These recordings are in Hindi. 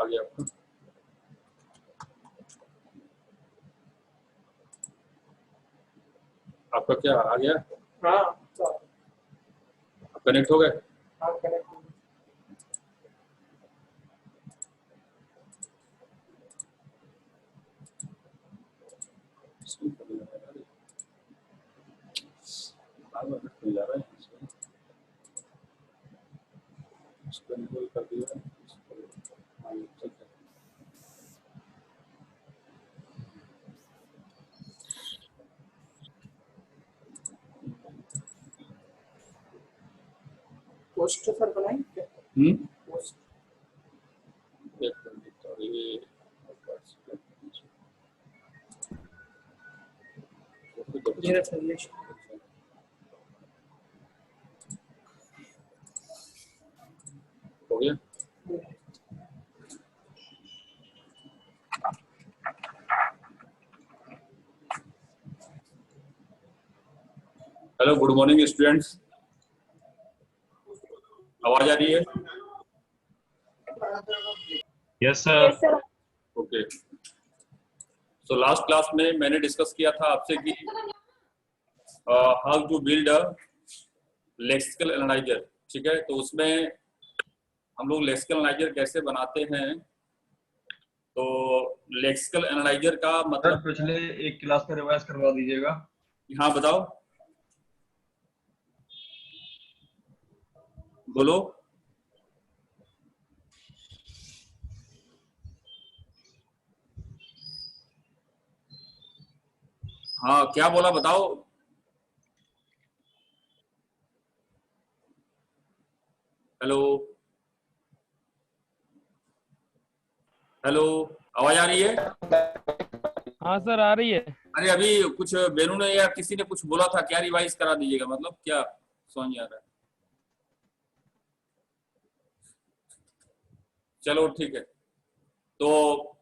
आ गया आपका? आपका क्या आ गया? हाँ कनेक्ट हो गए? हाँ कनेक्ट हो गया। खुल जा रहा है, इसको इनेबल कर दिया। हाँ, ठीक है। पोस्ट सर बनाएंगे क्या? पोस्ट एक मिनट, और ये मेरा सजेशन हो गया। Hello, good morning students. आवाज आ रही है? Yes sir. Okay. So last class में मैंने डिस्कस किया था आपसे कि how to build a lexical analyser, ठीक है। तो उसमें हम लोग लेक्सिकल एनालाइजर कैसे बनाते हैं। तो लेक्सिकल एनालाइजर का सर मतलब, पिछले एक क्लास का रिवाइज करवा दीजिएगा। हाँ बताओ, बोलो। हाँ क्या बोला, बताओ। हेलो हेलो, आवाज आ रही है? हाँ सर आ रही है। अरे अभी कुछ बेनू ने या किसी ने कुछ बोला था, क्या रिवाइज करा दीजिएगा, मतलब क्या समझ नहीं आ रहा है। चलो ठीक है। तो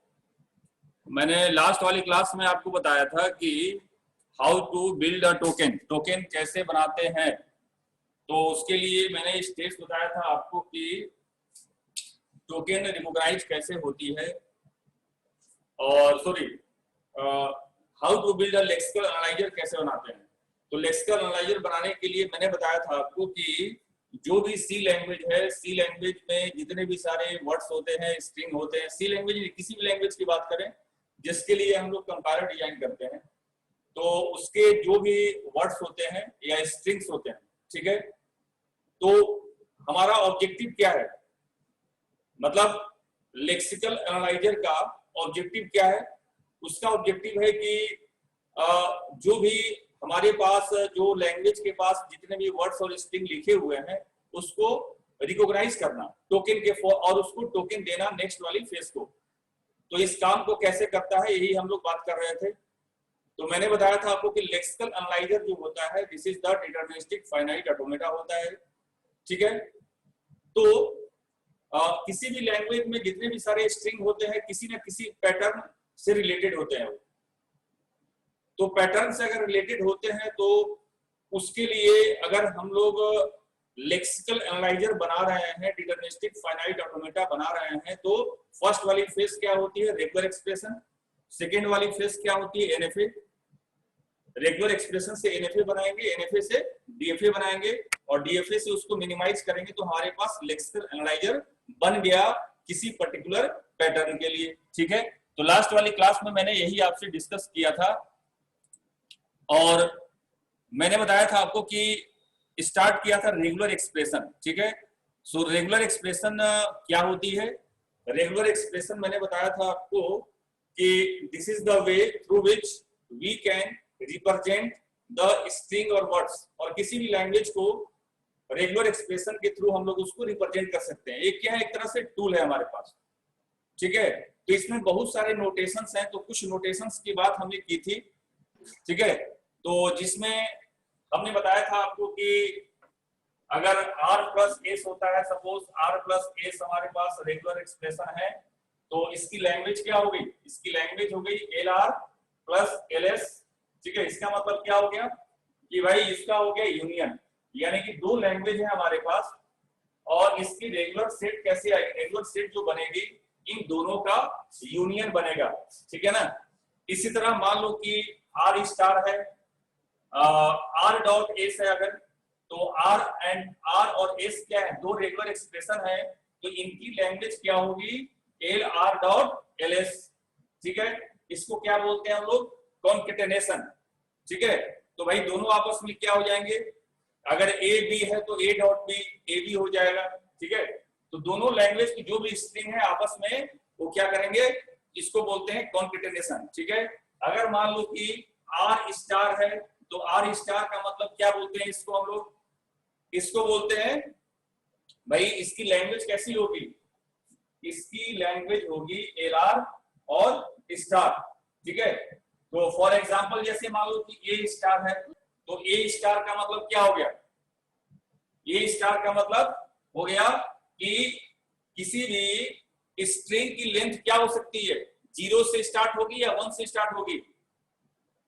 मैंने लास्ट वाली क्लास में आपको बताया था कि how to build a token, token कैसे बनाते हैं। तो उसके लिए मैंने स्टेप्स बताया था आपको कि टोकन रिकॉग्नाइज कैसे होती है, और sorry how to build a lexical analyser कैसे बनाते हैं। तो लेक्सिकल एनालाइजर बनाने के लिए मैंने बताया था आपको कि जो भी सी लैंग्वेज है, सी लैंग्वेज में जितने भी सारे वर्ड्स होते हैं, स्ट्रिंग होते हैं, सी लैंग्वेज किसी भी लैंग्वेज की बात करें जिसके लिए हम लोग कंपाइलर डिजाइन करते हैं, तो उसके जो भी वर्ड्स होते हैं या स्ट्रिंग्स होते हैं, ठीक है। तो हमारा ऑब्जेक्टिव क्या है, मतलब लेक्सिकल एनालाइजर का ऑब्जेक्टिव क्या है। उसका ऑब्जेक्टिव है कि जो भी हमारे पास, जो लैंग्वेज के पास जितने भी वर्ड्स और स्ट्रिंग लिखे हुए हैं उसको रिकॉग्नाइज करना टोकन के, और उसको टोकन देना नेक्स्ट वाली फेज को। तो इस काम को कैसे करता है यही हम लोग बात कर रहे थे। तो मैंने बताया था आपको कि लेक्सिकल एनालाइजर जो होता है, this is the deterministic finite automata होता है, ठीक है। तो किसी भी लैंग्वेज में जितने भी सारे स्ट्रिंग होते हैं किसी न किसी पैटर्न से रिलेटेड होते हैं। तो पैटर्न से अगर रिलेटेड होते हैं तो उसके लिए अगर हम लोग लेक्सिकल एनालाइजर बना रहे हैं, डिटरमिनिस्टिक फाइनाइट ऑटोमेटा बना रहे हैं, तो फर्स्ट वाली फेज क्या होती है, रेगुलर एक्सप्रेशन। सेकेंड वाली फेज क्या होती है, एनएफए। रेगुलर एक्सप्रेशन से एनएफए बनाएंगे, एनएफए से डीएफए बनाएंगे, और डीएफए से उसको मिनिमाइज करेंगे, तो हमारे पास लेक्सिकल एनालाइजर बन गया किसी पर्टिकुलर पैटर्न के लिए, ठीक है। तो लास्ट वाली क्लास में मैंने यही आपसे डिस्कस किया था, और मैंने बताया था आपको कि स्टार्ट किया था रेगुलर एक्सप्रेशन, ठीक है। सो रेगुलर एक्सप्रेशन क्या होती है। रेगुलर एक्सप्रेशन मैंने बताया था आपको कि this is the way through which we can represent the string और वर्ड्स, और किसी भी लैंग्वेज को रेगुलर एक्सप्रेशन के थ्रू हम लोग उसको रिप्रेजेंट कर सकते हैं। एक क्या है, एक तरह से टूल है हमारे पास, ठीक है। तो इसमें बहुत सारे नोटेशंस हैं, तो कुछ नोटेशंस की बात हमने की थी, ठीक है। तो जिसमें हमने बताया था आपको कि अगर r प्लस एस होता है, सपोज r प्लस एस हमारे पास रेगुलर एक्सप्रेशन है, तो इसकी लैंग्वेज क्या हो गई, इसकी लैंग्वेज हो गई lr प्लस ls, ठीक है। इसका मतलब क्या हो गया कि भाई इसका हो गया यूनियन, यानी कि दो लैंग्वेज है हमारे पास, और इसकी रेगुलर सेट कैसे आएगी, रेगुलर सेट जो बनेगी इन दोनों का यूनियन बनेगा, ठीक है ना। इसी तरह मान लो कि आर स्टार है, आर डॉट एस है अगर, तो आर और एस क्या है, दो रेगुलर एक्सप्रेशन है, तो इनकी लैंग्वेज क्या होगी, L R dot L S, ठीक है। इसको क्या बोलते हैं हम लोग, कॉन्केटेनेशन, ठीक है। तो भाई दोनों आपस में क्या हो जाएंगे, अगर ए बी है तो A dot B A B हो जाएगा, ठीक है। तो दोनों लैंग्वेज की जो भी स्ट्रिंग है आपस में वो क्या करेंगे, इसको बोलते हैं कॉन्केटेनेशन, ठीक है। अगर मान लो कि आर स्टार है, तो आर स्टार का मतलब क्या बोलते हैं इसको हम लोग, इसको बोलते हैं भाई, इसकी लैंग्वेज कैसी होगी, इसकी लैंग्वेज होगी एल आर और स्टार, ठीक है। तो फॉर एग्जांपल जैसे मान लो कि ए स्टार है, तो ए स्टार का मतलब क्या हो गया, ए स्टार का मतलब हो गया कि किसी भी स्ट्रिंग की लेंथ क्या हो सकती है, 0 से स्टार्ट होगी या 1 से स्टार्ट होगी,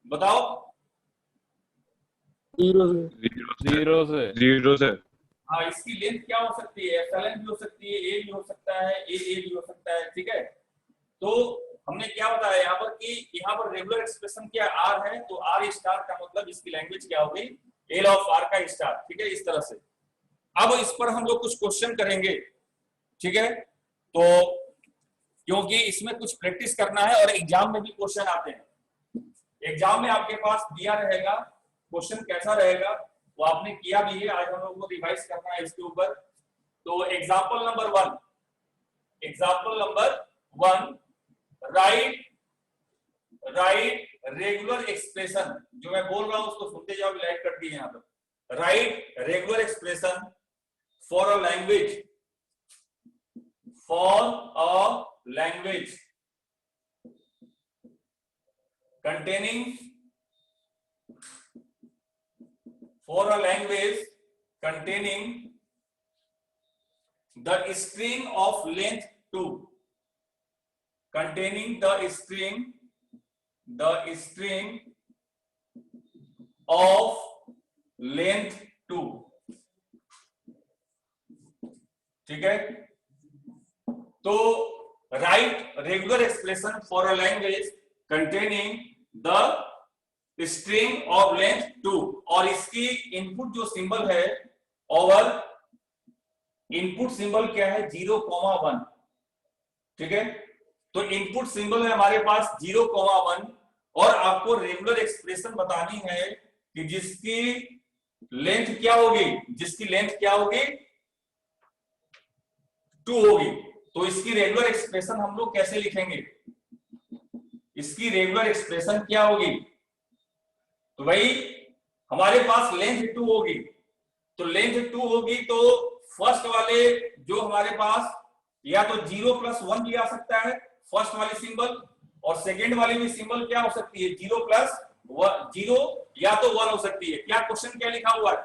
बताओ। 0 से। हाँ, इसकी लेंथ क्या हो सकती है, एप्सिलॉन भी हो सकती है, ए भी हो सकता है, ए भी हो सकता है, ठीक है। तो हमने क्या बताया यहाँ पर कि यहाँ पर रेगुलर एक्सप्रेशन क्या आर है, तो आर स्टार का मतलब इसकी लैंग्वेज क्या होगी, एल ऑफ आर का स्टार, ठीक है, इस तरह से। अब इस पर हम लोग कुछ क्वेश्चन करेंगे, ठीक है। तो क्योंकि इसमें कुछ प्रैक्टिस करना है और एग्जाम में भी क्वेश्चन आते हैं, एग्जाम में आपके पास दिया रहेगा क्वेश्चन कैसा रहेगा, वो आपने किया भी है, आज हम लोग को रिवाइज करना है इसके ऊपर। तो example number one, right regular expression, जो मैं बोल रहा हूं उसको सुनते जाओ, लाइक कर दिए यहाँ पर। Right regular expression for a language, containing the string of length 2, containing the string of length 2, ठीक है। तो right regular expression for a language containing the string of length 2, और इसकी इनपुट जो सिंबल है, और इनपुट सिंबल क्या है, 0,1, ठीक है। तो इनपुट सिंबल है हमारे पास 0,1, और आपको रेगुलर एक्सप्रेशन बतानी है कि जिसकी लेंथ क्या होगी, 2 होगी। तो इसकी रेगुलर एक्सप्रेशन हम लोग कैसे लिखेंगे, इसकी रेगुलर एक्सप्रेशन क्या होगी, तो भाई हमारे पास लेंथ 2 होगी, तो लेंथ 2 होगी तो फर्स्ट वाले जो हमारे पास या तो 0 + 1 भी आ सकता है फर्स्ट वाली सिंबल, और सेकेंड वाली भी सिंबल क्या हो सकती है, 0 + 0 या तो 1 हो सकती है। क्या क्वेश्चन क्या लिखा हुआ है,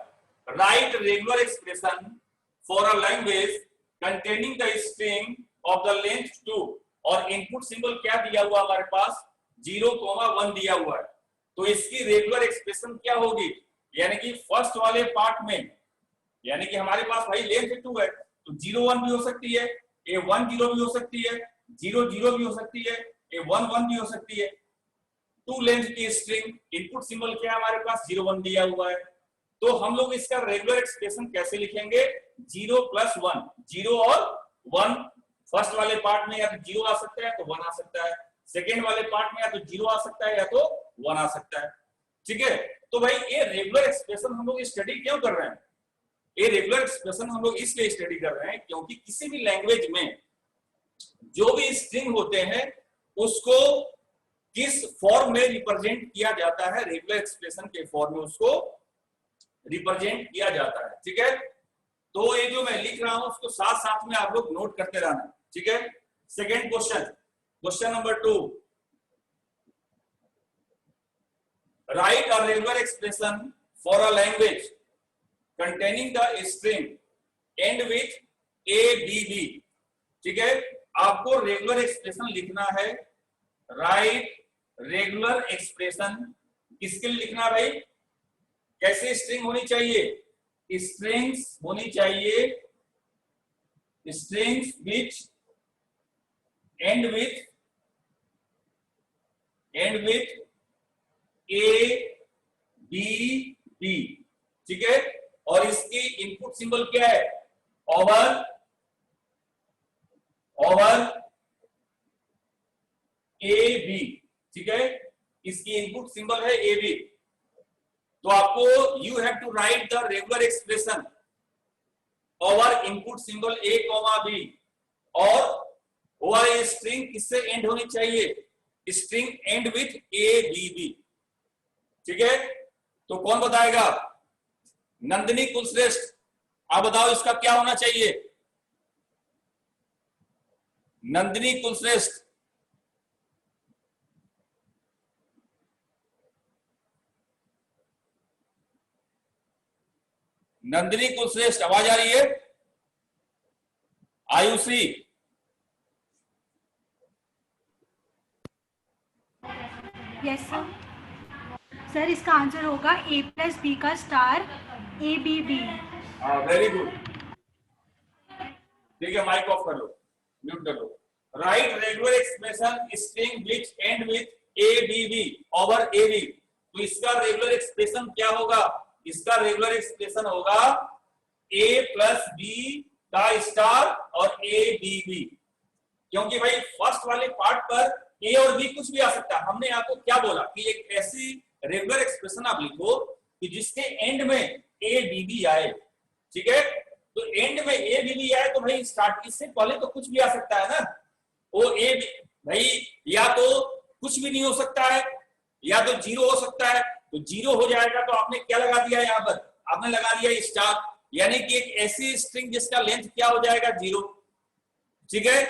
right regular expression for a language containing the string of the length 2, और इनपुट सिंबल क्या दिया हुआ हमारे पास, 0,1 दिया हुआ है। तो इसकी रेगुलर एक्सप्रेशन क्या होगी, यानी कि फर्स्ट वाले पार्ट में, यानी कि हमारे पास भाई लेंथ 2 है, तो 0,1 भी हो सकती है, A10 भी हो सकती है, 0,0 भी हो सकती है, A11 भी हो सकती है। 2 लेंथ की स्ट्रिंग, इनपुट सिंबल क्या है हमारे पास, 0,1 दिया हुआ है। तो हम लोग इसका रेगुलर एक्सप्रेशन कैसे लिखेंगे, 0 + 1, 0 और 1, फर्स्ट वाले पार्ट में या तो 0 आ सकता है तो 1 आ सकता है, सेकेंड वाले पार्ट में या तो 0 आ सकता है या तो 1 आ सकता है, ठीक है। तो भाई ये रेगुलर एक्सप्रेशन हम लोग स्टडी क्यों कर रहे हैं, ये रेगुलर एक्सप्रेशन हम लोग इसलिए स्टडी कर रहे हैं क्योंकि किसी भी लैंग्वेज में जो भी स्ट्रिंग होते हैं उसको किस फॉर्म में रिप्रेजेंट किया जाता है, रेगुलर एक्सप्रेशन के फॉर्म में उसको रिप्रेजेंट किया जाता है, ठीक है। तो ये जो मैं लिख रहा हूं उसको साथ साथ में आप लोग नोट करते रहना, ठीक है। Second question number 2, right a regular expression for a language containing the string end with ABB, ठीक है। आपको रेगुलर एक्सप्रेशन लिखना है, राइट रेगुलर एक्सप्रेशन किसके लिए लिखना भाई, कैसे स्ट्रिंग होनी चाहिए, स्ट्रिंग्स होनी चाहिए, strings end with A B B, ठीक है। और इसकी इनपुट सिंबल क्या है? ओवर ए बी, ठीक है। इसकी इनपुट सिंबल है ए बी। तो आपको you have to write the regular expression over input symbol A comma B, और ओवर ए स्ट्रिंग किससे एंड होनी चाहिए? String end with A B B, ठीक है। तो कौन बताएगा? नंदिनी कुलश्रेष्ठ, आप बताओ इसका क्या होना चाहिए? नंदिनी कुलश्रेष्ठ, नंदिनी कुलश्रेष्ठ, आवाज आ रही है? Ayushi, yes sir. सर इसका आंसर होगा a प्लस बी का star A B B. Very good, ठीक है। माइक ऑफ कर लो, म्यूट कर लो। Right regular expression string which end with A B B over A B. तो इसका रेगुलर एक्सप्रेशन क्या होगा? इसका रेगुलर एक्सप्रेशन होगा a प्लस बी का स्टार और ए बी बी, क्योंकि भाई फर्स्ट वाले पार्ट पर ए और बी कुछ भी आ सकता है। हमने आपको क्या बोला कि एक ऐसी रेगुलर एक्सप्रेशन आप लिखो कि जिसके एंड में ए बी बी आए, ठीक है। तो एंड में ए बी बी आए तो भाई स्टार्ट इससे पहले तो कुछ भी आ सकता है ना। वो ए भाई या तो कुछ भी नहीं हो सकता है या तो जीरो हो सकता है। तो जीरो हो जाएगा तो आपने क्या लगा दिया यहाँ पर? आपने लगा दिया स्टार, यानी कि एक ऐसी स्ट्रिंग जिसका लेंथ क्या हो जाएगा? जीरो, ठीक है।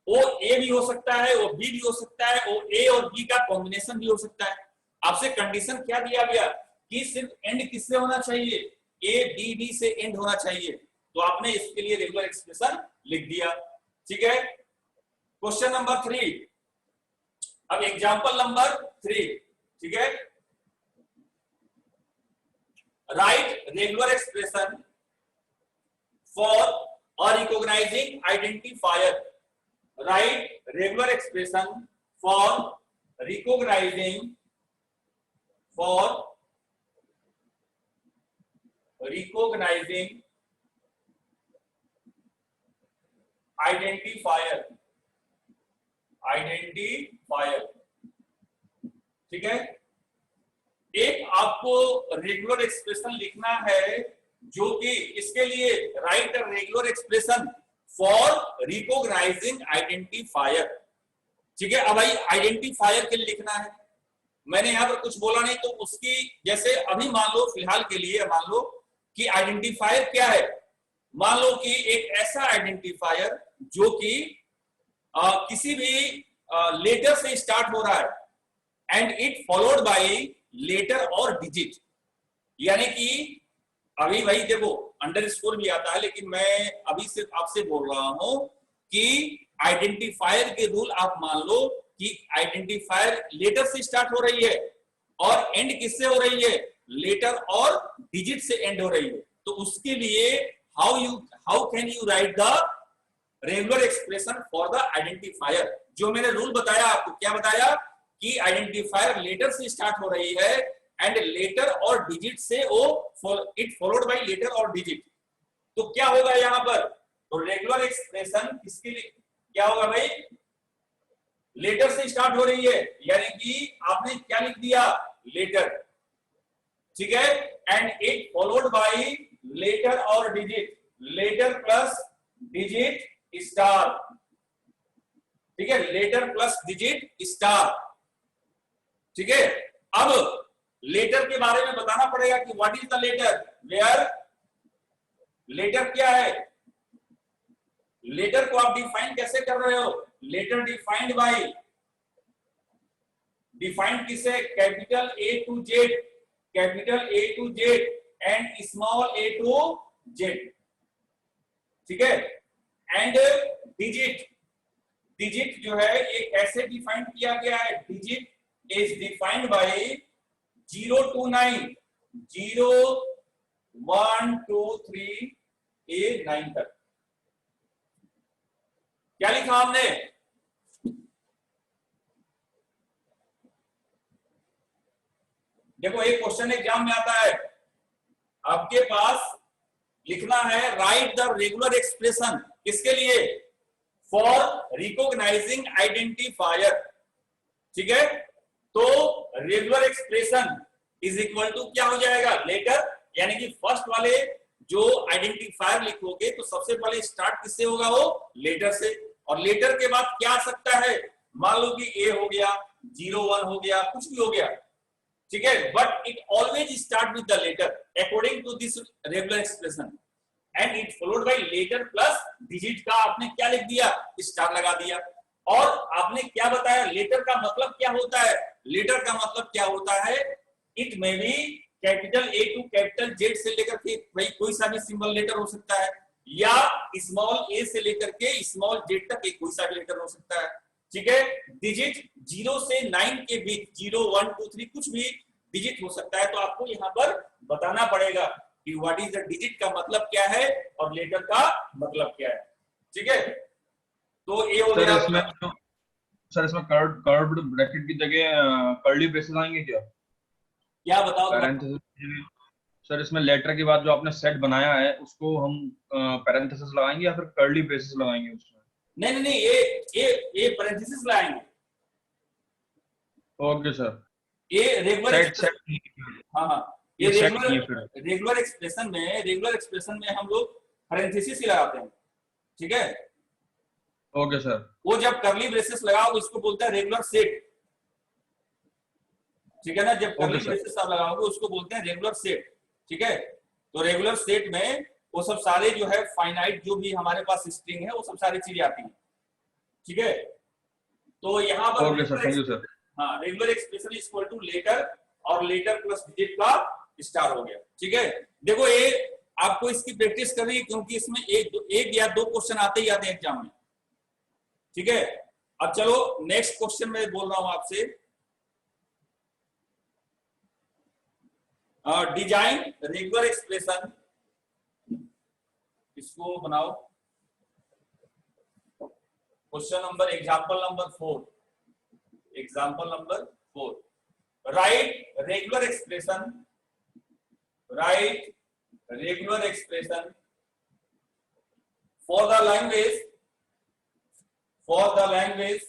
वो ए भी हो सकता है, वो बी भी हो सकता है, वो ए और बी का कॉम्बिनेशन भी हो सकता है। आपसे कंडीशन क्या दिया गया कि सिर्फ एंड किससे होना चाहिए? ए बी बी से एंड होना चाहिए। तो आपने इसके लिए रेगुलर एक्सप्रेशन लिख दिया, ठीक है। क्वेश्चन नंबर 3, अब एग्जांपल नंबर 3, ठीक है। Right regular expression for a recognising identifier. Right regular expression for recognising identifier, ठीक है। एक आपको रेगुलर एक्सप्रेशन लिखना है जो कि इसके लिए right regular expression for recognising identifier, ठीक है। अब भाई आइडेंटिफायर के लिए लिखना है, मैंने यहां पर कुछ बोला नहीं तो उसकी जैसे अभी मान लो फिलहाल के लिए मान लो कि आइडेंटिफायर क्या है। मान लो कि एक ऐसा आइडेंटिफायर जो कि किसी भी लेटर से स्टार्ट हो रहा है and it followed by letter और डिजिट, यानी कि अभी भाई देखो अंडरस्कोर भी आता है, लेकिन मैं अभी सिर्फ आपसे बोल रहा हूं कि आइडेंटिफायर के रूल आप मान लो कि आइडेंटिफायर लेटर से स्टार्ट हो रही है और एंड किससे हो रही है? लेटर और डिजिट से एंड हो रही है। तो उसके लिए how can you right the regular expression for the identifier? जो मैंने रूल बताया आपको, क्या बताया कि आइडेंटिफायर लेटर से स्टार्ट हो रही है एंड लेटर और डिजिट से इट फॉलोड बाय लेटर और डिजिट। तो क्या होगा यहां पर? तो रेगुलर एक्सप्रेशन किसके लिए क्या होगा भाई? लेटर से स्टार्ट हो रही है, यानी कि आपने क्या लिख दिया? लेटर, ठीक है। And it followed by letter और digit, letter plus digit star, ठीक है। लेटर प्लस डिजिट स्टार, ठीक है। अब लेटर के बारे में बताना पड़ेगा कि what is the letter, where letter क्या है। लेटर को आप डिफाइन कैसे कर रहे हो? लेटर डिफाइंड बाय, डिफाइंड किसे? Capital A to Z, capital A to Z and small A to Z, ठीक है। एंड डिजिट, डिजिट जो है ये कैसे डिफाइन किया गया है? Digit is defined by 0 to 9, 0 1 2 3 8 9 तक। क्या लिखा हमने? देखो एक क्वेश्चन एग्जाम में आता है, आपके पास लिखना है राइट द रेगुलर एक्सप्रेशन, किसके लिए? For recognising identifier. ठीक है, तो regular expression is equal to क्या हो जाएगा? लेटर, यानी कि फर्स्ट वाले जो आइडेंटिफायर लिखोगे तो सबसे पहले स्टार्ट किससे होगा? वो लेटर से। और लेटर के बाद क्या आ सकता है? मान लो कि ए हो गया, 01 हो गया, कुछ भी हो गया, ठीक है, but it always start with the letter according to this regular expression and it followed by letter plus digit का आपने क्या लिख दिया? स्टार लगा दिया। और आपने क्या बताया? लेटर का मतलब क्या होता है? लेटर का मतलब क्या होता है? It may be capital A to capital Z से लेकर के भाई कोई सा भी सिंबल लेटर हो सकता है, या स्मॉल ए से लेकर के स्मॉल जेड तक एक कोई सा भी लेटर हो सकता है। ठीक है, डिजिट 0 से 9 के बीच 0 1 2 3 कुछ भी डिजिट हो सकता है, तो आपको यहाँ पर बताना पड़ेगा कि व्हाट इज द डिजिट का मतलब क्या है और लेटर का मतलब क्या है। ठीक है, तो ए हो गया। सर इसमें कर्व्ड ब्रैकेट की जगह कर्ली ब्रेसेस आएंगे क्या? क्या बताओ? सर इसमें लेटर के बाद जो आपने सेट बनाया है उसको हम पैरेंथेसिस लगाएंगे या फिर कर्ली ब्रेसेस लगाएंगे उसमें? नहीं नहीं नहीं, ये पैरेंथेसिस लगाएंगे। Okay sir. ये रेगुलर सेट हाँ हाँ, ये रेगुलर एक्सप्रेशन में हम लोग पैरेंथेसिस ही लगाते हैं। ठीक है, ओके सर। वो जब कर्ली ब्रेसेस लगाओगे इसको बोलते हैं रेगुलर सेट। ठीक है ना, जब कर्ली ब्रेसेस आप लगाओगे उसको बोलते हैं रेगुलर सेट। ठीक है, तो रेगुलर सेट में वो सब सारे जो है फाइनाइट जो भी हमारे पास स्ट्रिंग है वो सब सारी चीजें आती हैं। ठीक है, तो यहाँ पर okay sir, thank you sir. हाँ, regular expression is equal to letter और लेटर प्लस डिजिट का स्टार हो गया। ठीक है, देखो ये आपको इसकी प्रैक्टिस करनी है क्योंकि इसमें एक या दो क्वेश्चन आते ही आते हैं एग्जाम में। ठीक है, अब चलो नेक्स्ट क्वेश्चन में बोल रहा हूं आपसे, डिजाइन रेगुलर एक्सप्रेशन, इसको बनाओ। Question number example number 4, example number 4, right regular expression, right regular expression for the language, for the language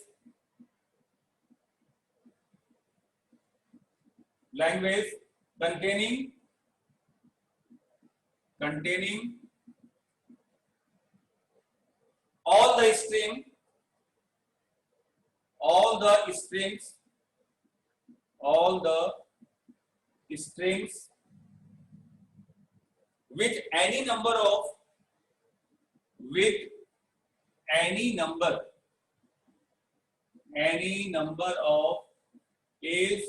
containing all the strings with any number of A's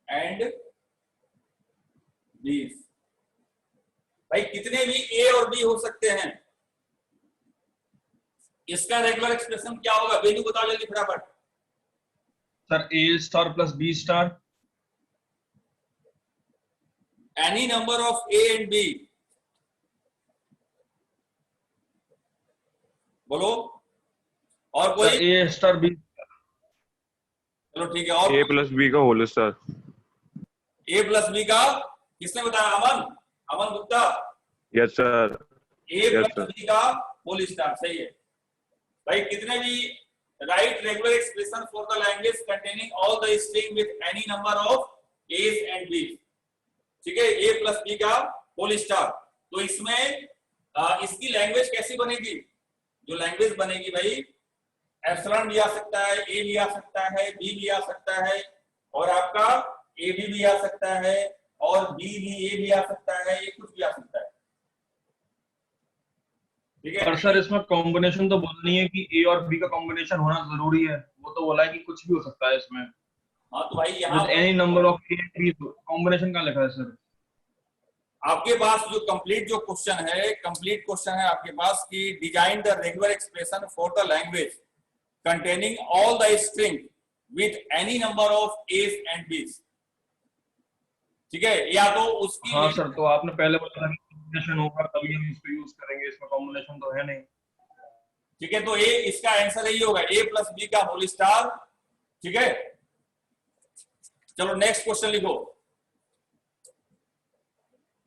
and B's। भाई कितने भी ए और बी हो सकते हैं, इसका रेगुलर एक्सप्रेशन क्या होगा? वैल्यू बताओ जल्दी फटाफट। Sir A star plus B star, any number of A and B, बोलो। और कोई? A star B. चलो ठीक है, और ए प्लस बी का whole star. A plus B का किसने बताया? Aman Gupta. Yes sir. A plus B का होल स्टार, सही है भाई। कितने भी right regular expression for the language containing all the string with any number of as and B. ठीक है, ए प्लस बी का होल स्टार। तो इसमें इसकी लैंग्वेज कैसी बनेगी? जो लैंग्वेज बनेगी भाई, एप्सिलॉन भी आ सकता है, ए भी आ सकता है, बी भी आ सकता है, और आपका ए भी आ सकता है, और बी भी ए भी आ सकता है, ये कुछ भी आ सकता है। ठीक है, पर सर इसमें कॉम्बिनेशन तो बोलनी है कि ए और बी का कॉम्बिनेशन होना जरूरी है, वो तो बोला है कि कुछ भी हो सकता है इसमें। हाँ तो भाई यहाँ any number of A B, combination कहाँ लिखा है सर? आपके पास जो कंप्लीट क्वेश्चन है आपके पास कि design the regular expression for the language containing all the string with any number of as and B's. ठीक है, या तो उसकी हाँ सर, तो आपने पहले बोला कि कॉम्बिनेशन होगा तभी हम इसको यूज करेंगे, इसमें कॉम्बिनेशन तो है नहीं। ठीक है, तो ए इसका आंसर यही होगा, ए प्लस बी का होल स्टार। ठीक है, चलो नेक्स्ट क्वेश्चन लिखो।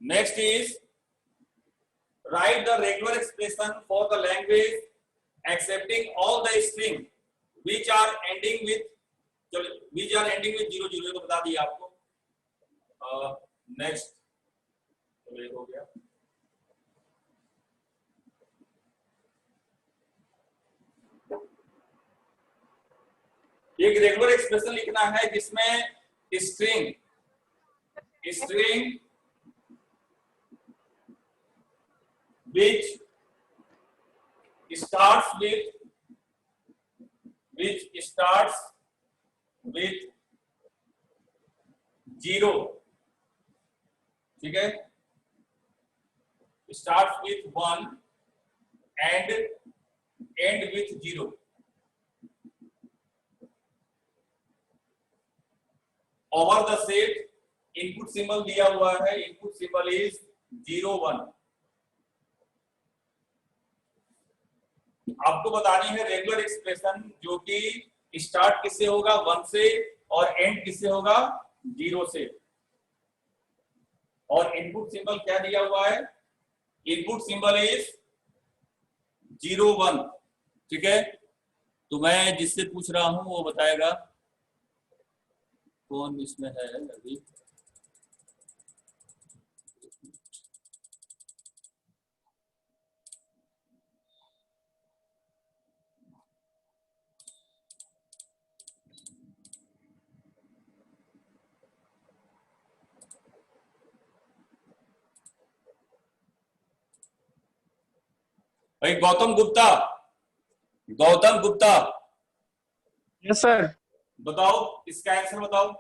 Next is right the regular expression for the language accepting all the string which are ending with, चलो which are ending with 00 तो बता दिया आपको। नेक्स्ट तो ये हो गया। एक रेगुलर एक्सप्रेशन लिखना है जिसमें स्ट्रिंग which starts with 0, ठीक है, starts with 1 and end with 0। Over the set input symbol दिया हुआ है, इनपुट सिंबल इज 0 1। आपको बतानी है रेगुलर एक्सप्रेशन जो कि स्टार्ट किससे होगा 1 से और एंड किससे होगा 0 से। और इनपुट सिंबल क्या दिया हुआ है, इनपुट सिंबल इज 0 1, ठीक है। तो मैं जिससे पूछ रहा हूं वो बताएगा कौन इसमें है अभी। भाई गौतम गुप्ता यस सर। बताओ इसका आंसर बताओ।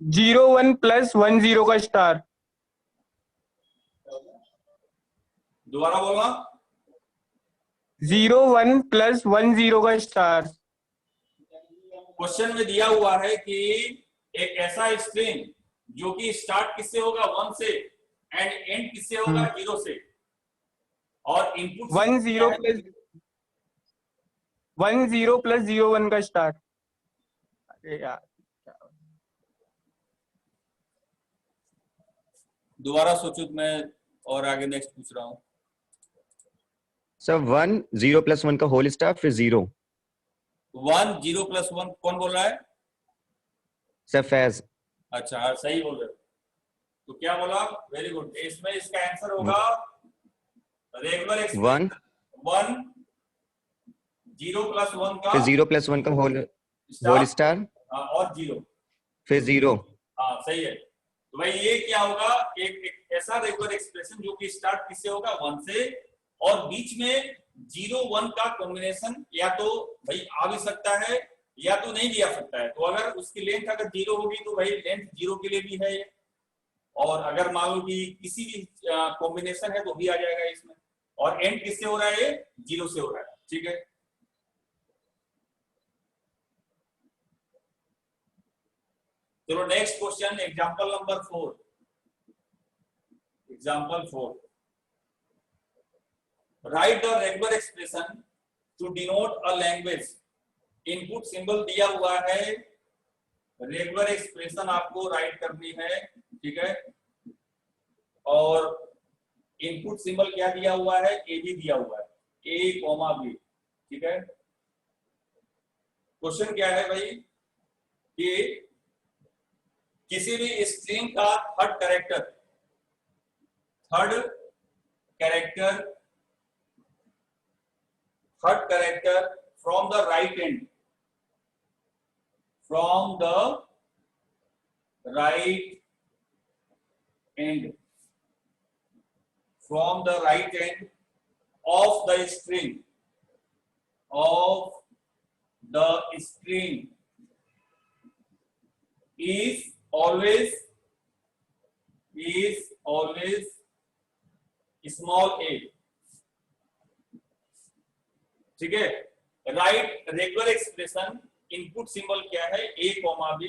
0 1 प्लस 1 0 का स्टार। दोबारा बोलना। 0 1 प्लस 1 0 का स्टार। क्वेश्चन में दिया हुआ है कि एक ऐसा स्ट्रिंग जो कि स्टार्ट किससे होगा 1 से एंड एंड किससे होगा 0 से, और इनपुट 1 0 प्लस 1 0 प्लस 0 1 का स्टार। अरे यार दोबारा सोचो, मैं और आगे नेक्स्ट पूछ रहा हूँ। सर 1 0 प्लस 1 का होल स्टार फिर 0। 1 0 प्लस 1 कौन बोल रहा है? सर फैज। अच्छा हाँ सही बोल रहे हो। तो क्या बोला, वेरी गुड। इसमें इसका आंसर होगा रेगुलर एक्सप्रेशन 1 0 प्लस 1 का फिर 0 प्लस 1 का होल स्टार और 0 फिर 0। हाँ सही है। तो भाई ये क्या होगा, एक ऐसा रेगुलर एक्सप्रेशन जो कि स्टार्ट किससे होगा 1 से और बीच में 0 1 का कॉम्बिनेशन या तो भाई आ भी सकता है या तो नहीं भी आ सकता है। तो अगर उसकी लेंथ अगर 0 होगी तो भाई लेंथ 0 के लिए भी है ये, और अगर मान लो कि किसी भी कॉम्बिनेशन है तो भी आ जाएगा इसमें। और एंड किससे हो रहा है, 0 से हो रहा है, ठीक है। चलो next question, example number 4। Example 4, write the regular expression to denote a language. Input symbol दिया हुआ है, रेगुलर एक्सप्रेशन आपको राइट करनी है, ठीक है। और इनपुट सिंबल क्या दिया हुआ है, ए बी दिया हुआ है, ए कॉमा बी, ठीक है। क्वेश्चन क्या है भाई कि किसी भी स्ट्रिंग का third character from the right and, from the right end of the string is always small a, ठीक है। Right regular expression input symbol क्या है, a कॉमा बी।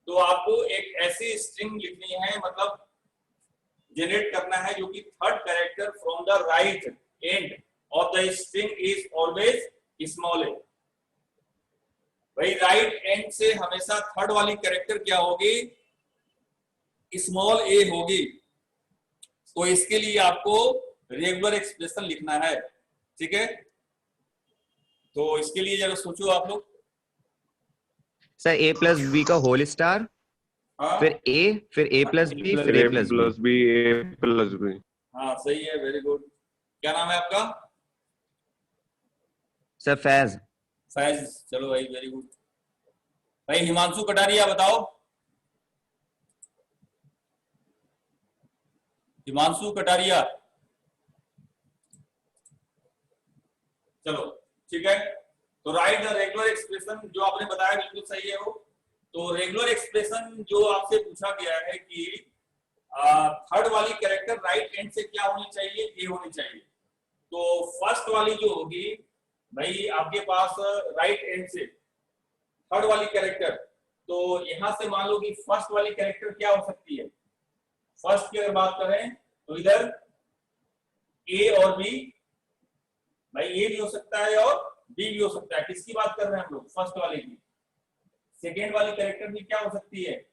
तो आपको एक ऐसी स्ट्रिंग लिखनी है, मतलब जनरेट करना है जो कि third character from the right end of the string is always small A. भाई राइट एंड से हमेशा थर्ड वाली कैरेक्टर क्या होगी, स्मॉल ए होगी। तो इसके लिए आपको रेगुलर एक्सप्रेशन लिखना है, ठीक है। तो इसके लिए जरा सोचो आप लोग। सर ए प्लस बी का होल स्टार, हाँ फिर ए प्लस बी, फिर A A plus B. plus B, A plus B. हाँ सही है, वेरी गुड। क्या नाम है आपका? सर फैज। फैज, चलो भाई वेरी गुड। भाई हिमांशु कटारिया बताओ, हिमांशु कटारिया। चलो ठीक है। तो राइट द रेगुलर एक्सप्रेशन, जो आपने बताया बिल्कुल सही है वो। तो रेगुलर एक्सप्रेशन जो आपसे पूछा गया है कि थर्ड वाली कैरेक्टर राइट एंड से क्या होनी चाहिए, ए होनी चाहिए। तो फर्स्ट वाली जो होगी भाई आपके पास राइट एंड से थर्ड वाली कैरेक्टर, तो यहां से मान लो कि फर्स्ट वाली कैरेक्टर क्या हो सकती है। फर्स्ट की अगर बात करें तो इधर ए और बी, भाई ए भी हो सकता है और बी भी हो सकता है। किसकी बात कर रहे हैं हम लोग? फर्स्ट वाले की। सेकेंड वाली कैरेक्टर भी क्या हो सकती है,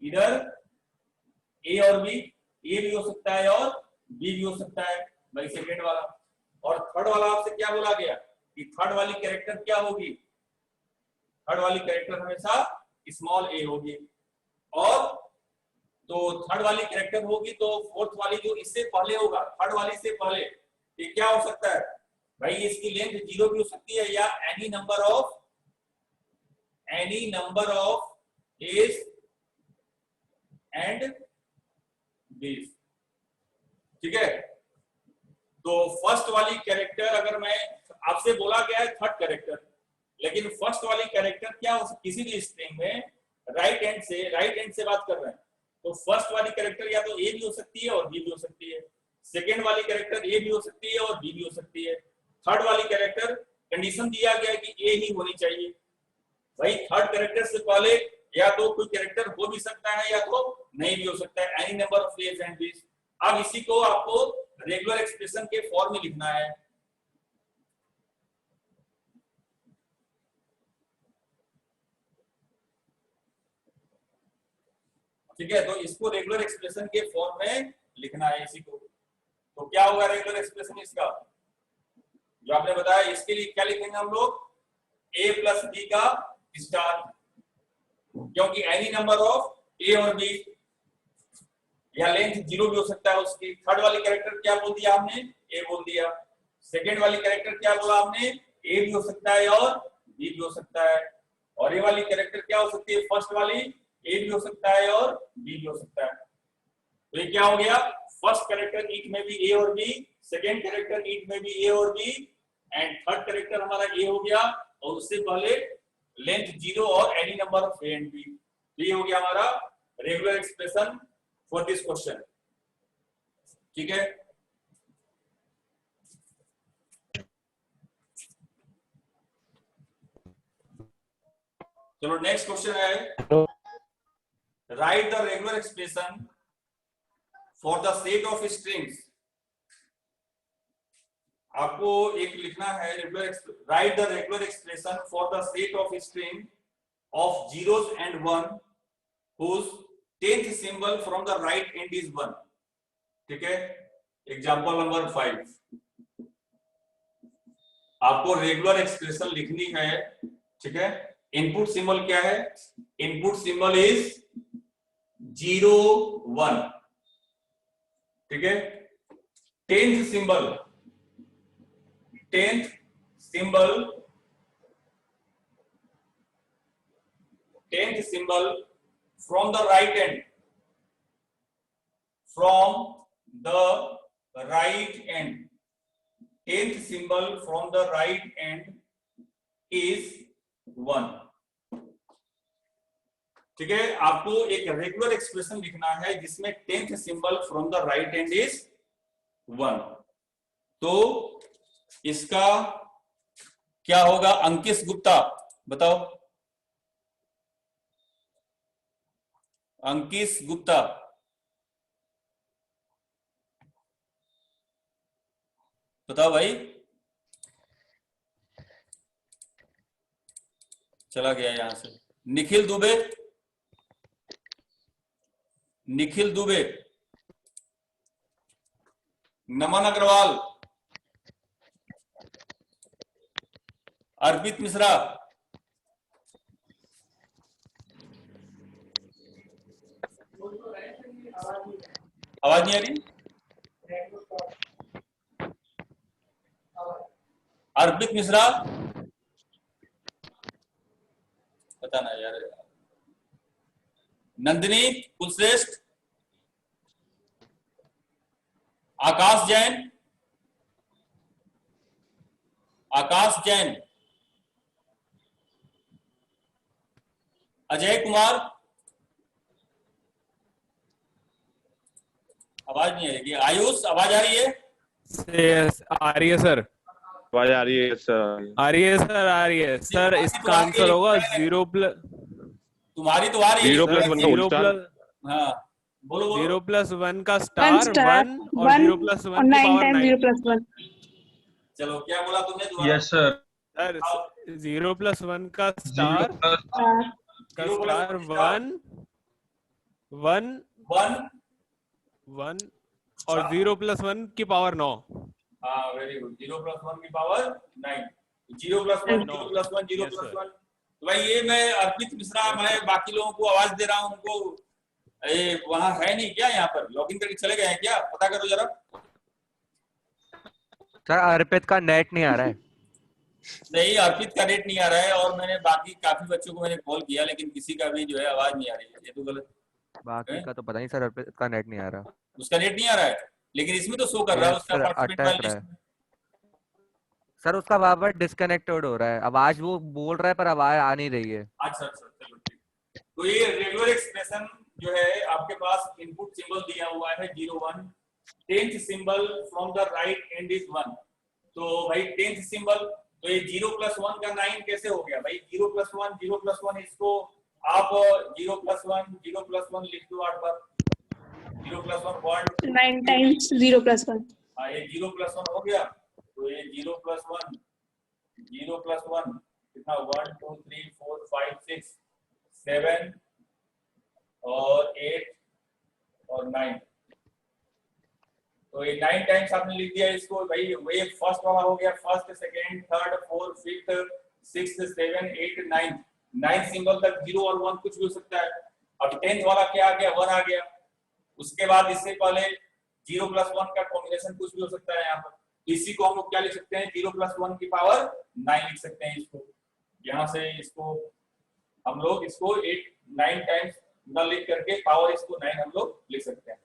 इधर ए और बी, ए भी हो सकता है और बी भी हो सकता है, भाई सेकेंड वाला। और थर्ड वाला आपसे क्या बोला गया कि थर्ड वाली कैरेक्टर क्या होगी, थर्ड वाली कैरेक्टर हमेशा स्मॉल ए होगी। और तो थर्ड वाली कैरेक्टर होगी तो फोर्थ वाली जो इससे पहले होगा, थर्ड वाली से पहले, ये क्या हो सकता है भाई, इसकी लेंथ 0 भी हो सकती है या any number of as and B's, ठीक है। तो फर्स्ट वाली कैरेक्टर, अगर मैं आपसे बोला गया है थर्ड कैरेक्टर, लेकिन फर्स्ट वाली कैरेक्टर क्या हो सकती, किसी भी स्ट्रिंग में राइट एंड से बात कर रहे हैं, तो फर्स्ट वाली कैरेक्टर या तो ए भी हो सकती है और बी भी हो सकती है। सेकेंड वाली कैरेक्टर ए भी हो सकती है और बी भी हो सकती है। थर्ड वाली कैरेक्टर कंडीशन दिया गया है कि ए ही होनी चाहिए। भाई थर्ड कैरेक्टर से पहले या तो कोई कैरेक्टर हो भी सकता है या तो नहीं भी हो सकता है, any number of as and B's. अब इसी को आपको रेगुलर एक्सप्रेशन के फॉर्म में लिखना है। ठीक है, तो इसको रेगुलर एक्सप्रेशन के फॉर्म में लिखना है इसी को। तो क्या होगा रेगुलर एक्सप्रेशन इसका, जो आपने बताया, इसके लिए क्या लिखेंगे हम लोग, a प्लस बी का स्टार, क्योंकि एनी नंबर ऑफ ए और बी, या लेंथ 0 भी हो सकता है उसकी। थर्ड वाली कैरेक्टर क्या बोल दिया आपने, ए बोल दिया। सेकेंड वाली कैरेक्टर क्या बोला आपने, ए भी हो सकता है और बी भी हो सकता है। और ये वाली कैरेक्टर क्या हो सकती है, फर्स्ट वाली, ए भी हो सकता है और बी भी हो सकता है। तो ये क्या हो गया, फर्स्ट कैरेक्टर ईच में भी ए और बी, सेकेंड कैरेक्टर ईच में भी ए और बी, एंड थर्ड कैरेक्टर हमारा ए हो गया और उससे पहले लेंथ 0 और any number of A and B. ये हो गया हमारा regular expression for this question, ठीक है। चलो नेक्स्ट क्वेश्चन है, write the regular expression for the set of strings. आपको एक लिखना है, write the regular expression for the set of string of zeros and one whose 10th symbol from the right end is 1, ठीक है। एग्जांपल नंबर 5, आपको रेगुलर एक्सप्रेशन लिखनी है, ठीक है। इनपुट सिंबल क्या है, इनपुट सिंबल इज 0 1, ठीक है। 10th symbol from the right end, from the right end, 10th symbol from the right end is 1, ठीक है। आपको एक रेगुलर एक्सप्रेशन लिखना है जिसमें 10th symbol from the right end is 1। तो इसका क्या होगा, अंकित गुप्ता बताओ, अंकित गुप्ता बताओ भाई। चला गया यहाँ से। निखिल दुबे, निखिल दुबे, नमन अग्रवाल, अर्पित मिश्रा, आवाज नहीं आ रही? अर्पित मिश्रा, पता ना यार। नंदिनी कुलश्रेष्ठ, आकाश जैन, आकाश जैन, अजय कुमार, आवाज नहीं आ रही। आयुष, आवाज आ रही है? यस आ रही है सर, आवाज आ रही है सर। आ रही है सर, आ रही है सर। इसका आंसर होगा 0 प्लस, तुम्हारी तो आ रही है। 0 + 1 का होल स्टार। हाँ बोलो बोलो। 0 + 1 का स्टार 1 और 0 + 1 की पावर 9। 0 + 1 चलो क्या बोला तुमने दोबारा? Yes sir. सर 0 + 1 का स्टार 1 और 0 + 1 की पावर 9। हाँ वेरी गुड। 0 + 1 की पावर 9। 0 + 1 0 + 1 0 + 1। तो भाई ये मैं अर्पित मिश्रा, मैं बाकी लोगों को आवाज दे रहा हूँ, उनको वहां है नहीं क्या? यहाँ पर लॉगिन करके चले गए हैं क्या? पता करो जरा। सर अर्पित का नेट नहीं आ रहा है। नहीं, अर्पित का नेट नहीं आ रहा है और मैंने बाकी काफी बच्चों को मैंने कॉल किया, लेकिन किसी का भी जो है आवाज नहीं आ रही है। ये तो गलत। बाकी का तो पता नहीं सर, अर्पित का नेट नहीं आ रहा। उसका नेट नहीं आ रहा है, लेकिन इसमें तो शो कर रहा है उसका पार्टिसिपेंट वाली लिस्ट में। सर उसका बार-बार डिस्कनेक्टेड हो रहा है, आवाज वो बोल रहा है पर आवाज आ नहीं रही है। अच्छा अच्छा, चलो ठीक। तो ये रेगुलर एक्सप्रेशन जो है आपके पास इनपुट सिंबल दिया हुआ है 0 1, 10th symbol from the right and is 1। तो भाई 10th सिंबल, तो ये 0 + 1 का 9 कैसे हो गया भाई? 0 + 1 0 + 1, इसको आप 0 + 1 0 + 1 लिख दो 8 बार। 0 + 1 1 9 times 0 + 1। हाँ, ये 0 + 1 हो गया। तो ये 0 + 1 0 + 1 कितना? 1 2 3 4 5 6 7 और 8 और 9। तो ये 9 टाइम्स आपने लिख दिया इसको भाई। ये फर्स्ट वाला हो गया, first, second, third, fourth, fifth, sixth, 7 8 9। 9 symbol तक 0 और 1 कुछ भी हो सकता है। अब 10th वाला क्या आ गया? 1 आ गया। उसके बाद इससे पहले 0 + 1 का कॉम्बिनेशन कुछ भी हो सकता है यहाँ पर। इसी को हम लोग क्या लिख सकते हैं? 0 + 1 की पावर 9 लिख सकते हैं इसको। यहाँ से इसको हम लोग इसको 8 9 टाइम्स न लिख करके पावर इसको 9 हम लोग लिख सकते हैं।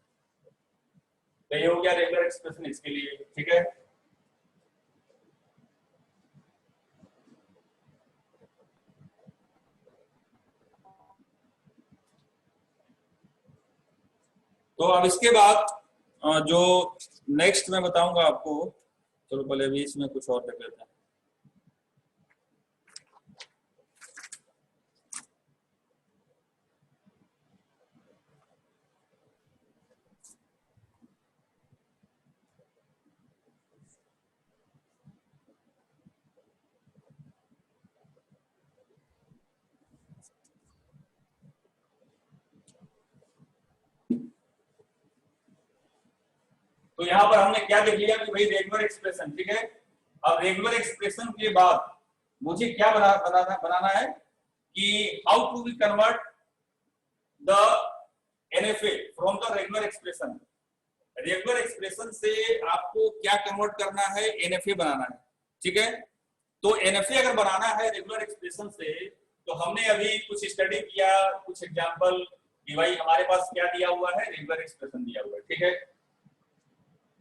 तो ये हो गया रेगुलर एक्सप्रेशन इसके लिए, ठीक है। तो अब इसके बाद जो नेक्स्ट मैं बताऊंगा आपको, चलो पहले अभी इसमें कुछ और देख लेते हैं। तो यहाँ पर हमने क्या देख लिया कि भाई रेगुलर एक्सप्रेशन, ठीक है। अब रेगुलर एक्सप्रेशन के बाद मुझे क्या बनाना है कि how to we convert the NFA from the regular expression. Regular expression से आपको क्या कन्वर्ट करना है? एनएफए बनाना है, ठीक है। तो एनएफए अगर बनाना है रेगुलर एक्सप्रेशन से, तो हमने अभी कुछ स्टडी किया, कुछ एग्जांपल कि भाई हमारे पास क्या दिया हुआ है? रेगुलर एक्सप्रेशन दिया हुआ है, ठीक है।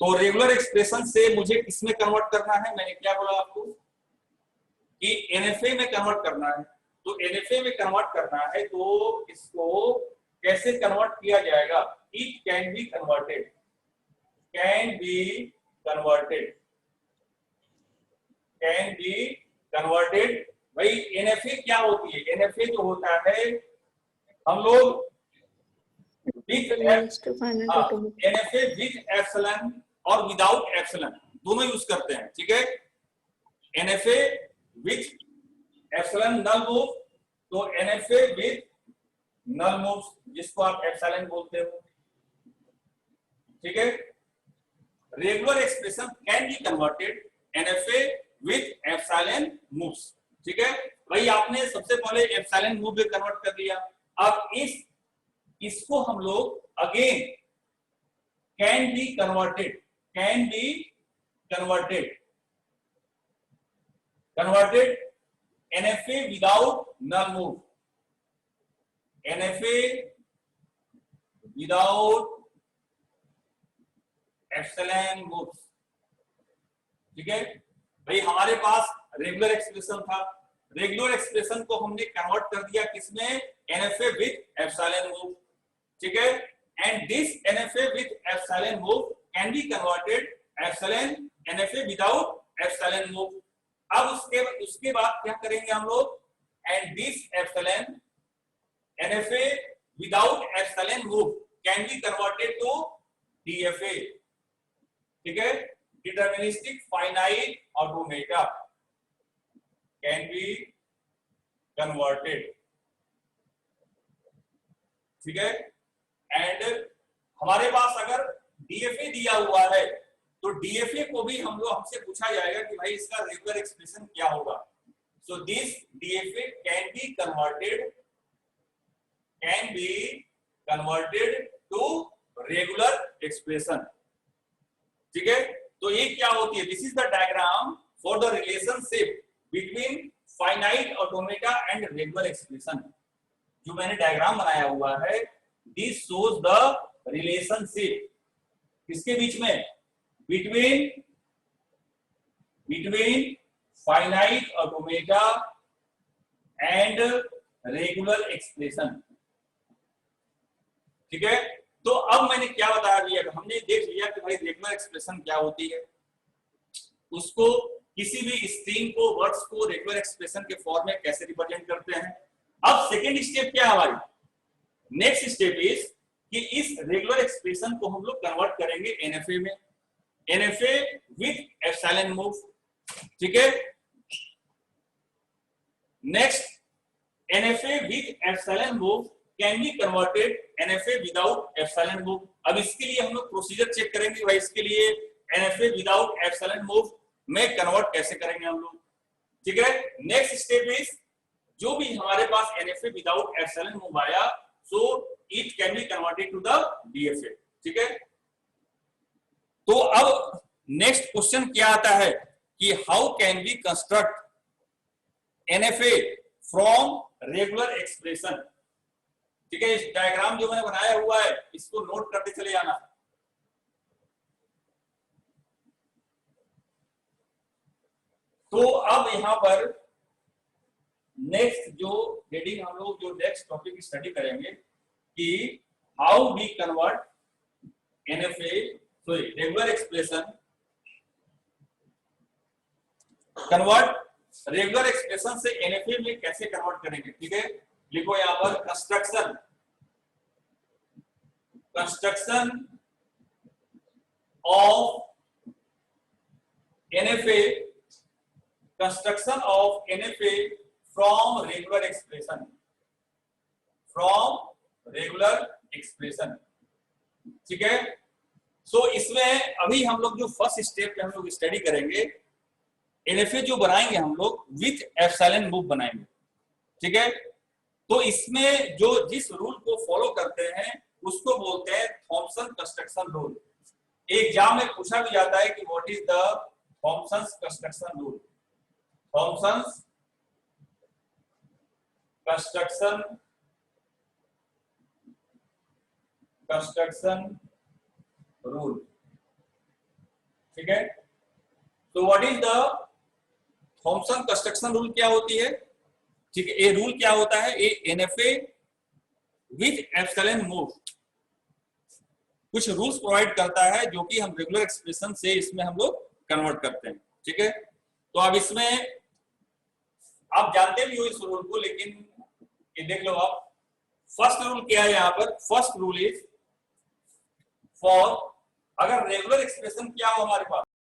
तो रेगुलर एक्सप्रेशन से मुझे किसमें कन्वर्ट करना है? मैंने क्या बोला आपको कि एनएफए में कन्वर्ट करना है। तो एनएफए में कन्वर्ट करना है तो इसको कैसे कन्वर्ट किया जाएगा? It can be converted, can be converted, can be converted. भाई एनएफए क्या होती है? एनएफए जो होता है हम लोग एनएफए विद एप्सिलॉन और विदाउट एप्सिलॉन दोनों यूज करते हैं, ठीक है। NFA with epsilon null move तो NFA विद नल मूव्स, जिसको आप एप्सिलॉन बोलते हो, ठीक है। Regular expression can be converted NFA with epsilon moves, ठीक है। भाई आपने सबसे पहले एप्सिलॉन मूव में कन्वर्ट कर लिया, अब इसको हम लोग again can be converted NFA without null move, NFA without epsilon moves, ठीक है। भाई हमारे पास रेगुलर एक्सप्रेशन था, रेगुलर एक्सप्रेशन को हमने कन्वर्ट कर दिया किसमें, NFA विद एप्सिलॉन मूव, ठीक है। And this NFA with epsilon move can be converted epsilon NFA without epsilon move. अब उसके बाद क्या करेंगे हम लोग, and this epsilon NFA without epsilon move can be converted to DFA, ठीक है। Deterministic finite automata can be converted, ठीक है। एंड हमारे पास अगर DFA दिया हुआ है तो DFA को भी हमसे पूछा जाएगा कि भाई इसका रेगुलर एक्सप्रेशन क्या होगा। So this DFA can be converted to regular expression, ठीक है। तो ये क्या होती है, this is the diagram for the relationship between finite automata and regular expression. जो मैंने डायग्राम बनाया हुआ है, दिस शोज द रिलेशनशिप किसके बीच में, between finite automata and regular expression, ठीक है। तो अब मैंने क्या बता दिया, हमने देख लिया कि भाई रेगुलर एक्सप्रेशन क्या होती है, उसको किसी भी स्ट्रिंग को, वर्ड्स को रेगुलर एक्सप्रेशन के फॉर्म में कैसे रिप्रेजेंट करते हैं। अब सेकेंड स्टेप क्या है हमारी, नेक्स्ट स्टेप इज कि इस रेगुलर एक्सप्रेशन को हम लोग कन्वर्ट करेंगे NFA में, NFA विद एप्सिलॉन मूव, ठीक है। Next NFA with epsilon move can be converted NFA without epsilon move. अब इसके लिए हम लोग प्रोसीजर चेक करेंगे, भाई इसके लिए NFA विदाउट एप्सिलॉन मूव में कन्वर्ट कैसे करेंगे हम लोग, ठीक है। नेक्स्ट स्टेप इज जो भी हमारे पास NFA विदाउट एप्सिलॉन मूव आया, so it can be converted to the DFA, ठीक है। तो अब नेक्स्ट क्वेश्चन क्या आता है कि how can be construct NFA from regular expression, ठीक है। इस डायग्राम जो मैंने बनाया हुआ है इसको नोट करते चले जाना। तो अब यहां पर नेक्स्ट जो हेडिंग हम लोग जो नेक्स्ट टॉपिक स्टडी करेंगे कि how we convert NFA regular expression, convert regular expression से NFA में कैसे कन्वर्ट करेंगे, ठीक है। लिखो यहां पर construction of NFA from regular expression, ठीक है। सो इसमें अभी हम लोग जो फर्स्ट स्टेप पे हम लोग स्टडी करेंगे, NFA जो बनाएंगे हम लोग विथ एप्सिलॉन मूव बनाएंगे, ठीक है। तो इसमें जो जिस रूल को फॉलो करते हैं उसको बोलते हैं थॉमसन कंस्ट्रक्शन रूल। एग्जाम में पूछा भी जाता है कि what is the Thompson construction rule, Thompson construction rule, ठीक है। तो what is the Thompson construction rule, क्या होती है, ठीक है। ये रूल क्या होता है, ये NFA विद एप्सिलॉन मूव कुछ रूल्स प्रोवाइड करता है जो कि हम रेगुलर एक्सप्रेशन से इसमें हम लोग कन्वर्ट करते हैं, ठीक है। तो अब इसमें आप जानते भी हो इस रूल को, लेकिन ये देख लो आप। फर्स्ट रूल क्या है यहाँ पर, फर्स्ट रूल इज फॉर, अगर रेगुलर एक्सप्रेशन क्या हो हमारे पास,